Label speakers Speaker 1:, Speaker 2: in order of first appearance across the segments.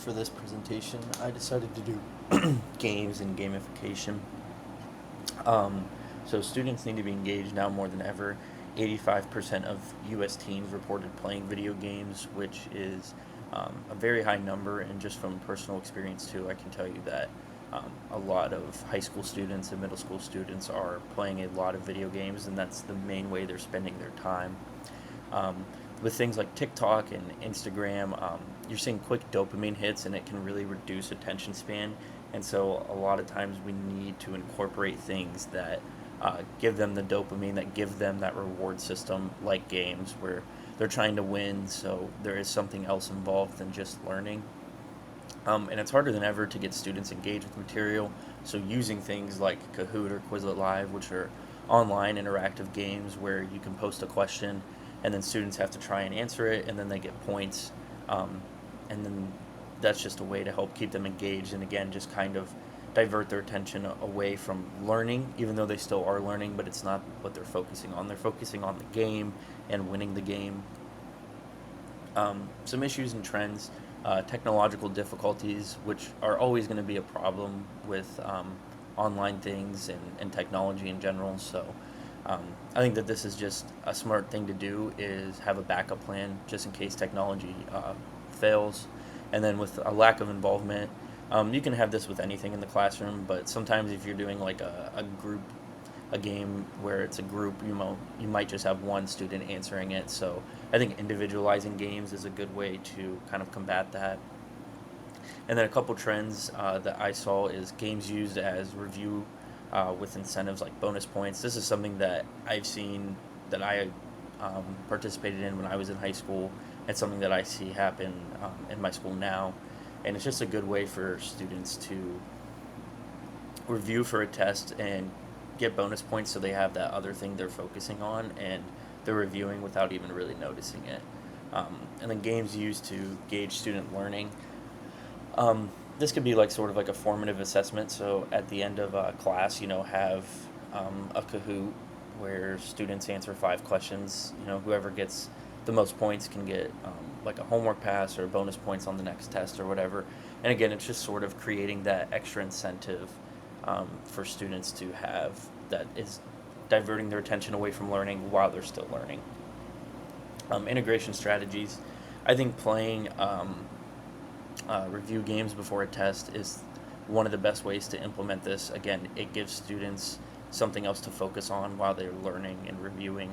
Speaker 1: for this presentation, I decided to do games and gamification. Um, so students need to be engaged now more than ever. 85% of U.S. teens reported playing video games, which is a very high number. And just from personal experience too, I can tell you that a lot of high school students and middle school students are playing a lot of video games, and that's the main way they're spending their time. Um, with things like TikTok and Instagram, you're seeing quick dopamine hits, and it can really reduce attention span. And so, a lot of times, we need to incorporate things that give them the dopamine, that give them that reward system, like games, where they're trying to win. So there is something else involved than just learning. And it's harder than ever to get students engaged with material. So using things like Kahoot or Quizlet Live, which are online interactive games where you can post a question and then students have to try and answer it, and then they get points. Um, and then that's just a way to help keep them engaged, and again, just kind of divert their attention away from learning, even though they still are learning, but it's not what they're focusing on. They're focusing on the game and winning the game. Some issues and trends, technological difficulties, which are always going to be a problem with online things and technology in general. So I think that this is just a smart thing to do, is have a backup plan just in case technology fails. And then with a lack of involvement, you can have this with anything in the classroom, but sometimes if you're doing like a game where it's a group, you might just have one student answering it. So I think individualizing games is a good way to kind of combat that. And then a couple trends that I saw is games used as review with incentives like bonus points. This is something that I've seen, that I participated in when I was in high school. It's something that I see happen in my school now, and it's just a good way for students to review for a test and get bonus points, so they have that other thing they're focusing on and they're reviewing without even really noticing it. And then games used to gauge student learning. This could be like sort of like a formative assessment. So at the end of a class, have a Kahoot where students answer 5 questions. Whoever gets the most points can get like a homework pass or bonus points on the next test or whatever. And again, it's just sort of creating that extra incentive for students to have, that is diverting their attention away from learning while they're still learning. Integration strategies. I think playing review games before a test is one of the best ways to implement this. Again, it gives students something else to focus on while they're learning and reviewing.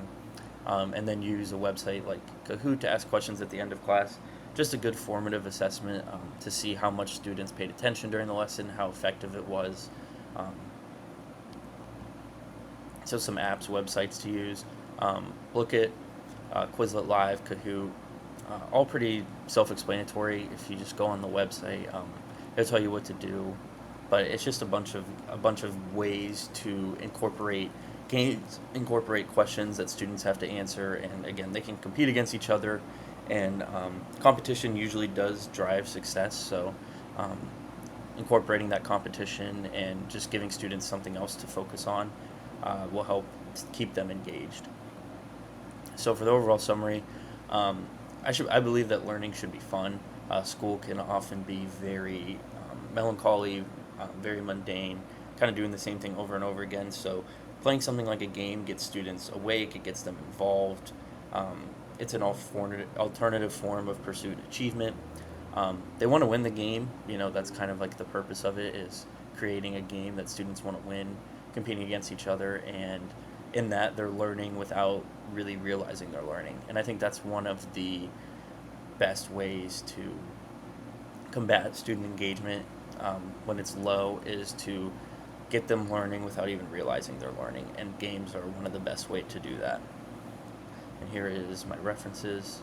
Speaker 1: And then use a website like Kahoot to ask questions at the end of class. Just a good formative assessment to see how much students paid attention during the lesson, how effective it was. Um, so some apps, websites to use. Look at Quizlet Live, Kahoot, all pretty self-explanatory. If you just go on the website, it'll tell you what to do. But it's just a bunch of ways to incorporate games, incorporate questions that students have to answer, and again, they can compete against each other. And competition usually does drive success. So um, incorporating that competition and just giving students something else to focus on will help keep them engaged. So for the overall summary, um, I believe that learning should be fun. School can often be very melancholy, very mundane, kind of doing the same thing over and over again. So playing something like a game gets students awake, it gets them involved. Um, it's an alternative form of pursuit achievement. They want to win the game. That's kind of like the purpose of it, is creating a game that students want to win, competing against each other, and in that they're learning without really realizing they're learning. And I think that's one of the best ways to combat student engagement when it's low, is to get them learning without even realizing they're learning. And games are one of the best way to do that. And here is my references.